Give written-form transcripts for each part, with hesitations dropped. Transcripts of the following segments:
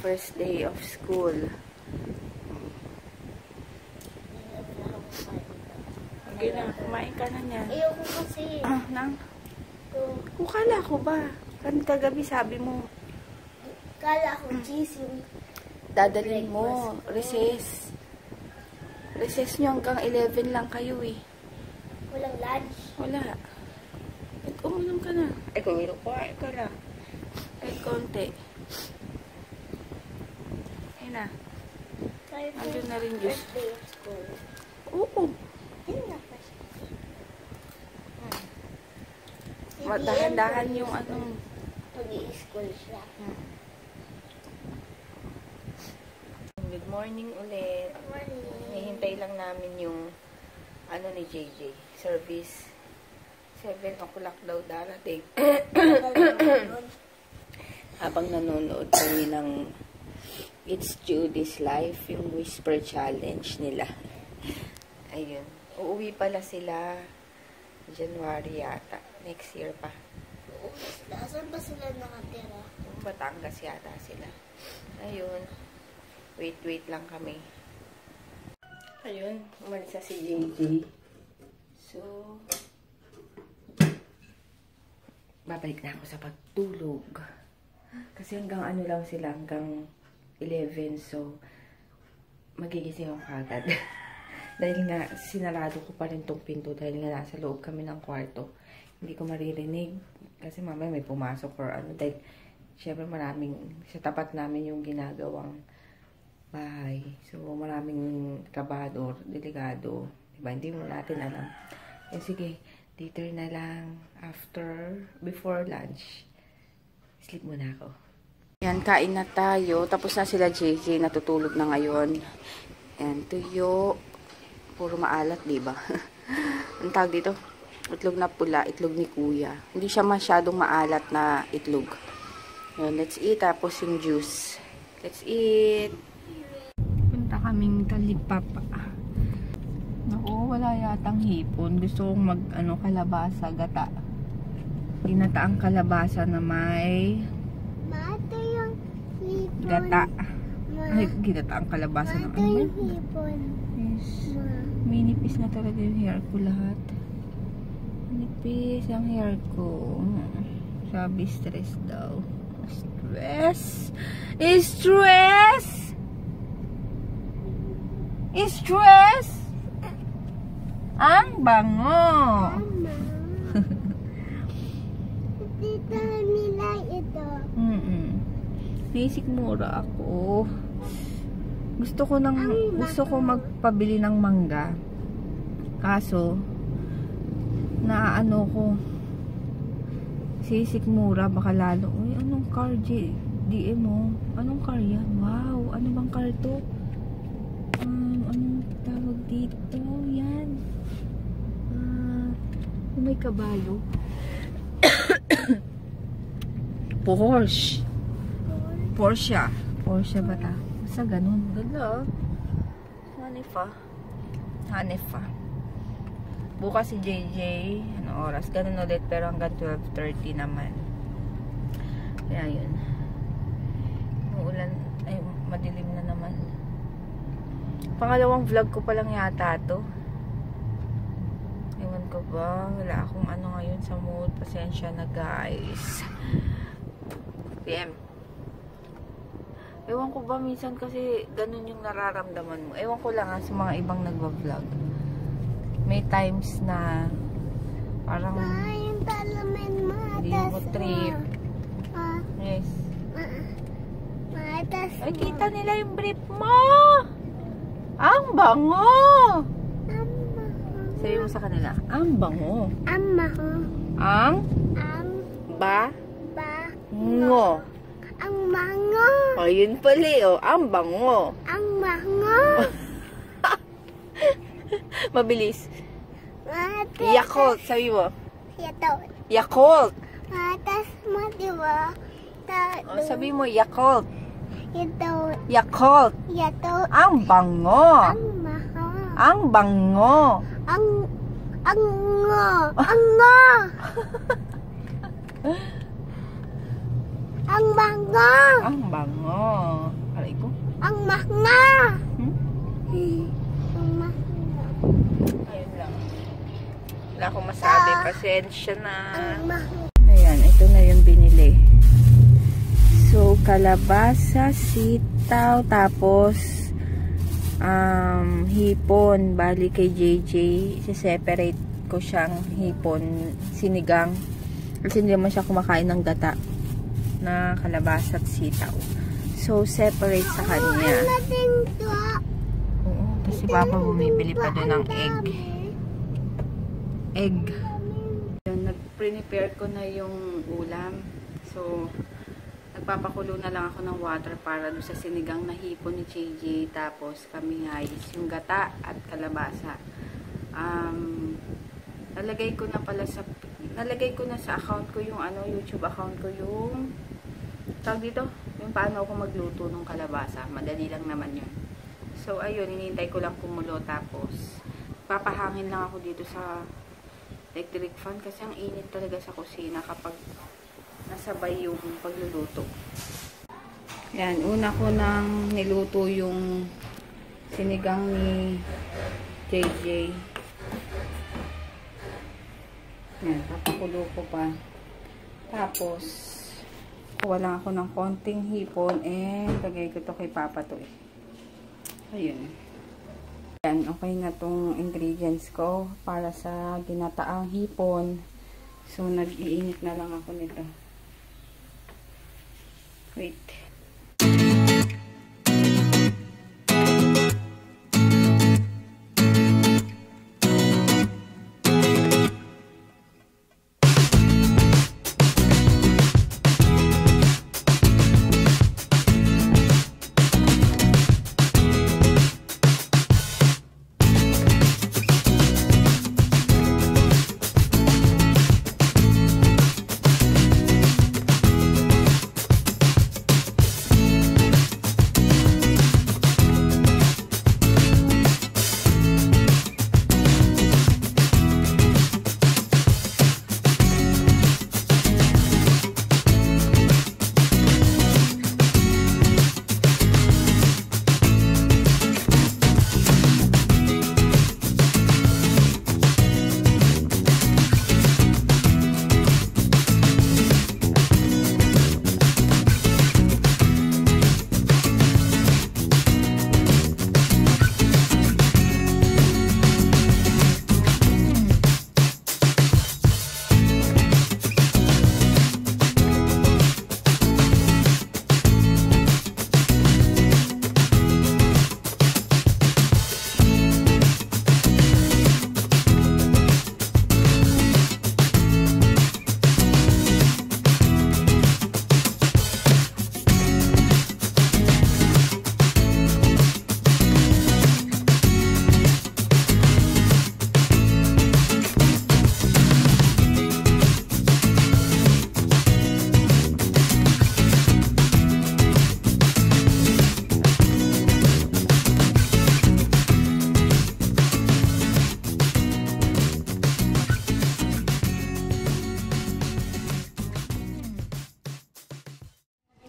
First day of school. Okay na, kumain ka na niyan. Ayoko kasi. Nang? Kukala ko ba? Kagabi sabi mo. Kala ko cheese yung Dadalhin mo. Recess. Recess nyo hanggang 11 lang kayo eh. walang lunch. Wala. Kahit uminom ka na. Ay, kuminom ko. Ay, ka na. Kahit konti. Ayun na. Andun na rin juice. First day of school. Oo. Ayun na first. Dahan-dahan yung anong... Pag-i-school siya. Good morning ulit. Good morning. Hihintay lang namin yung ano ni JJ. Service. 7 o'clock daw darating. Habang nanonood kami ng It's Judy's Life, yung Whisper Challenge nila. Ayun. Uuwi pala sila January yata. Next year pa. Saan ba sila nakatira? Yung Batangas yata sila. Ayun. Wait lang kami. Ayun. Umalis na si JJ. So, babalik na ako sa pagtulog. Kasi hanggang ano lang sila, hanggang 11. So, magigising ako kagad. Dahil nga, sinarado ko pa rin tong pinto dahil nga nasa loob kami ng kwarto. Hindi ko maririnig kasi mamaya may pumasok or ano. Dahil, syempre maraming, sa tapat namin yung ginagawang bahay. So, maraming kabador, delikado. Diba? Hindi mo natin alam. Eh, sige, later na lang before lunch. Sleep muna ako. Yan, kain na tayo. Tapos na sila JJ, natutulog na ngayon. Yan, tuyo. Puro maalat, diba? Ang tawag dito? Itlog na pula, itlog ni kuya. Hindi siya masyadong maalat na itlog. Yan, let's eat. Tapos yung juice. Let's eat. Punta kaming Talipapa. Naku, wala yatang hipon. Gusto kong kalabasa, gata. Ginataang kalabasa na may Mata yung hipon. gata. Ay, ginataang kalabasa na Mata yung hipon. Yes. Minipis na talaga yung hair ko lahat. Minipis ang hair ko. Sabi stress daw. Stress? Stress? Stress? Ang bango. Mama. Dito nila ito. Naisikmura ako. Gusto ko magpabili ng mangga. Kaso naano ko sisikmura baka lalo. Uy, anong car DM mo? Anong car yan? Wow, ano bang car to? Anong tawag dito? Yan. May kabalo. Porsche ba ta? Basta ganun. Ganda. Hanifa. Bukas si JJ. Ano oras? Ganun ulit. Pero hanggang 12:30 naman. Kaya yun. Uulan. Ay, madilim na naman. Pangalawang vlog ko pa lang yata to. Ewan ko ba? Wala akong ano ngayon sa mood. Pasensya na guys. PM. Ewan ko ba, minsan kasi ganun yung nararamdaman mo. Ewan ko lang sa mga ibang nagwa-vlog. May times na parang Yung talaman matas. hindi mo trip. Yes. Matas. Ay, kita nila yung brief mo! Ang bango! Sabi mo sa kanila, ang bango. Ang bango. Ang mango. O, yun pala ang bango. Ang mango. Mabilis. Matas. Yakult, sabi mo. Yakult. Yakult. Matas mo, diba? O, sabi mo, Yakult. Yakult. Yakult. Yakult. Ang bango. Ang maho. Ang bango. Ang ngo. Ang ngo. Ang bango. Ang bango. Aray ko. Ang mahna. Hmm? Ang mahna. Ayun lang. Wala akong masabi. Pasensya na. Ang mahna. Ayan, ito na yung binili. So, kalabasa, sitaw, tapos hipon. Bali kay JJ. I-separate ko siyang hipon, sinigang. Kasi hindi naman siya kumakain ng gata na kalabasa at sitaw. So, separate sa kanya. Oo, tapos si Papa bumibili pa doon ng egg. Egg. Nag-prepare ko na yung ulam. So, nagpapakulo na lang ako ng water para doon sa sinigang na hipon ni JJ. Tapos kami nga is yung gata at kalabasa. Nalagay ko na sa account ko yung YouTube account ko yung tawag dito, yung paano ako magluto ng kalabasa. Madali lang naman yun. So, ayun, hinihintay ko lang kumulo. Tapos, papahangin lang ako dito sa electric fan kasi ang init talaga sa kusina kapag nasabay yung pagluluto. Yan, una ko nang niluto yung sinigang ni JJ. Yan, papakulo ko pa. Tapos, kuha lang ako ng konting hipon and lagay ko to kay Papa to eh. Ayun. Yan, okay na tong ingredients ko para sa ginataang hipon. So, nag-iinit na lang ako nito. Wait.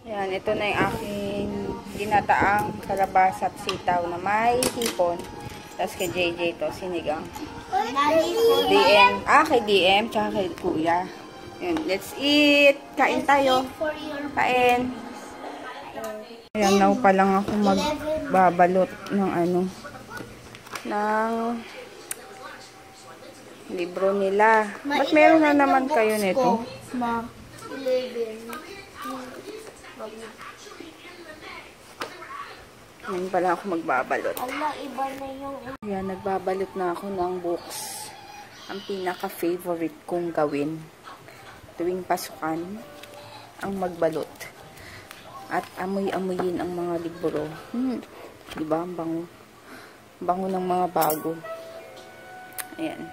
Yan, ito na yung aking ginataang kalabasa at sitaw na may hipon. Tapos kay JJ to, sinigang. DM. Kay DM, tsaka kay Kuya. Yan, let's eat. Kain tayo. Kain. Ayan, now pa lang ako magbabalot ng ng libro nila. Ba't meron na naman kayo nito? Ma, 11. Ngayon pala ako magbabalot. Ala, iba na yung... Ayan, nagbabalot na ako ng books. Ang pinaka-favorite kong gawin tuwing pasukan, ang magbalot. At amoy-amoyin ang mga libro. Diba? Ang bango. Bango ng mga bago. Ayan.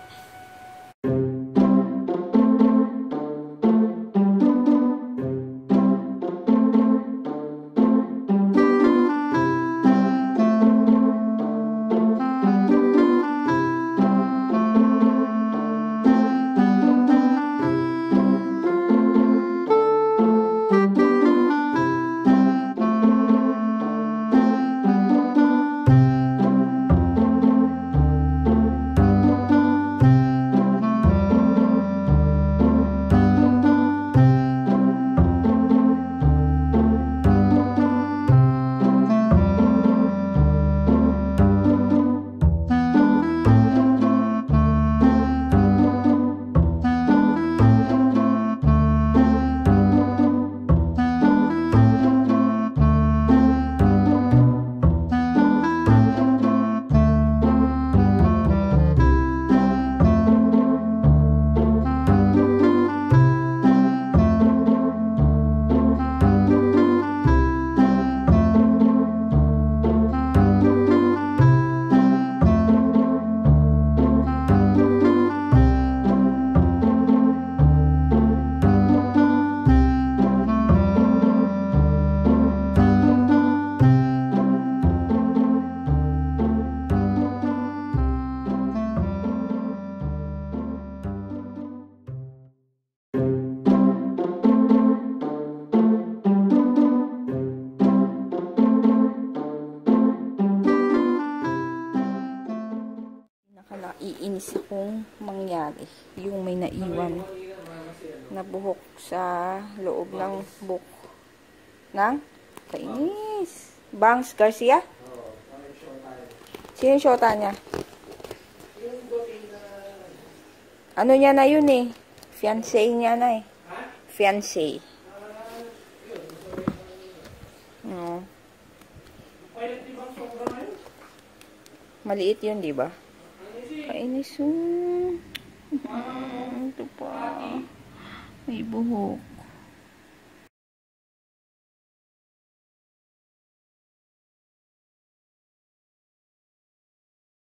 isa kong mangyari. Yung may naiwan na buhok sa loob ng book. Nang? Kainis. Bangs Garcia? Sino yung shota niya? Ano niya na yun eh? Fiancé niya na eh. Fiancé. No. Maliit yun, di ba? Kainis yun. Ito pa. May buhok.